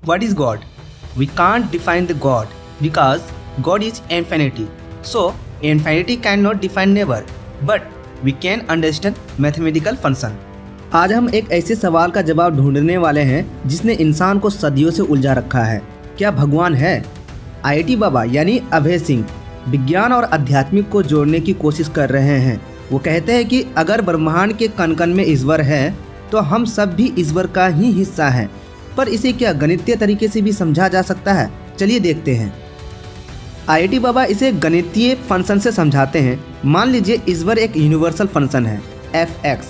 What is God? We can't define the God because God is infinity. So infinity cannot define never, but we can understand mathematical function. आज हम एक ऐसे सवाल का जवाब ढूंढने वाले हैं जिसने इंसान को सदियों से उलझा रखा है। क्या भगवान है? IIT बाबा यानी अभय सिंह विज्ञान और आध्यात्मिक को जोड़ने की कोशिश कर रहे हैं। वो कहते हैं कि अगर ब्रह्मांड के कण कण में ईश्वर है तो हम सब भी ईश्वर का ही हिस्सा हैं। पर इसे क्या गणितीय तरीके से भी समझा जा सकता है? चलिए देखते हैं। IIT बाबा इसे गणितीय फंक्शन से समझाते हैं। मान लीजिए ईश्वर एक यूनिवर्सल फंक्शन है fx।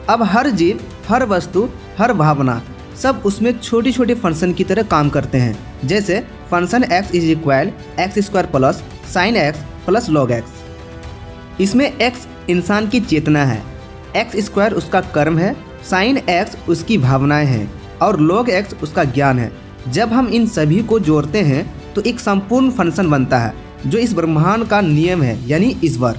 अब हर जीव, हर वस्तु, हर भावना सब उसमें छोटी छोटी फंक्शन की तरह काम करते हैं। जैसे function x is equal x² plus sign x plus log x। इसमें x इंसान की चेतना है, x² उसका कर्म है, साइन x उसकी भावनाएं हैं और log x उसका ज्ञान है। जब हम इन सभी को जोड़ते हैं तो एक संपूर्ण फंक्शन बनता है जो इस ब्रह्मांड का नियम है यानी ईश्वर।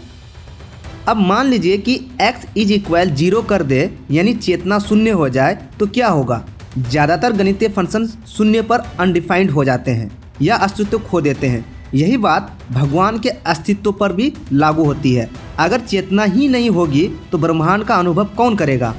अब मान लीजिए कि x इज इक्वल 0 कर दे यानी चेतना शून्य हो जाए तो क्या होगा? ज़्यादातर गणितीय फंक्शन शून्य पर अनडिफाइंड हो जाते हैं या अस्तित्व खो देते हैं। यही बात भगवान के अस्तित्व पर भी लागू होती है। अगर चेतना ही नहीं होगी तो ब्रह्मांड का अनुभव कौन करेगा?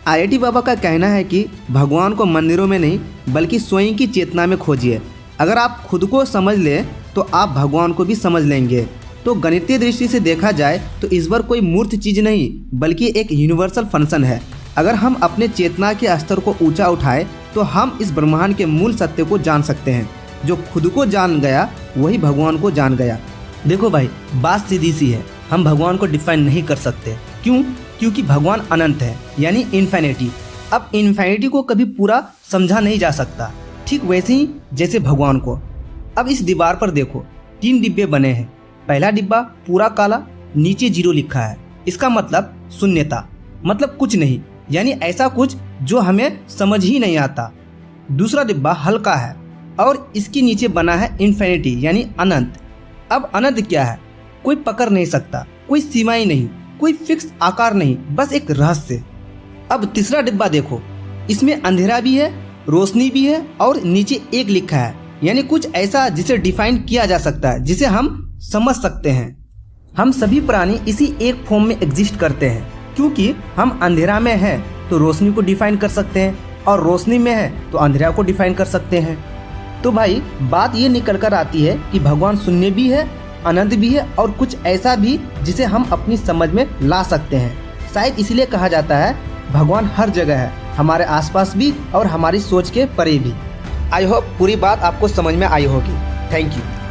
IIT बाबा का कहना है कि भगवान को मंदिरों में नहीं बल्कि स्वयं की चेतना में खोजिए। अगर आप खुद को समझ लें तो आप भगवान को भी समझ लेंगे। तो गणितीय दृष्टि से देखा जाए तो ईश्वर कोई मूर्त चीज़ नहीं बल्कि एक यूनिवर्सल फंक्शन है। अगर हम अपने चेतना के स्तर को ऊंचा उठाएं तो हम इस ब्रह्मांड के मूल सत्य को जान सकते हैं। जो खुद को जान गया वही भगवान को जान गया। देखो भाई, बात सीधी सी है, हम भगवान को डिफाइन नहीं कर सकते। क्यों? क्योंकि भगवान अनंत है यानी इन्फिनिटी। अब इन्फिनिटी को कभी पूरा समझा नहीं जा सकता, ठीक वैसे ही जैसे भगवान को। अब इस दीवार पर देखो, 3 डिब्बे बने हैं। पहला डिब्बा पूरा काला, नीचे 0 लिखा है। इसका मतलब शून्यता, मतलब कुछ नहीं, यानी ऐसा कुछ जो हमें समझ ही नहीं आता। दूसरा डिब्बा हल्का है और इसके नीचे बना है इन्फिनिटी यानी अनंत। अब अनंत क्या है? कोई पकड़ नहीं सकता, कोई सीमाएं नहीं, कोई फिक्स आकार नहीं, बस एक रहस्य। अब तीसरा डिब्बा देखो, इसमें अंधेरा भी है, रोशनी भी है और नीचे 1 लिखा है, यानी कुछ ऐसा जिसे डिफाइन किया जा सकता है, जिसे हम समझ सकते हैं। हम सभी प्राणी इसी एक फॉर्म में एग्जिस्ट करते हैं। क्योंकि हम अंधेरा में हैं तो रोशनी को डिफाइन कर सकते हैं और रोशनी में है तो अंधेरा को डिफाइन कर सकते हैं। तो भाई बात ये निकल कर आती है कि भगवान शून्य भी है, अनंत भी है और कुछ ऐसा भी जिसे हम अपनी समझ में ला सकते हैं। शायद इसलिए कहा जाता है भगवान हर जगह है, हमारे आसपास भी और हमारी सोच के परे भी। आई होप पूरी बात आपको समझ में आई होगी। Thank you.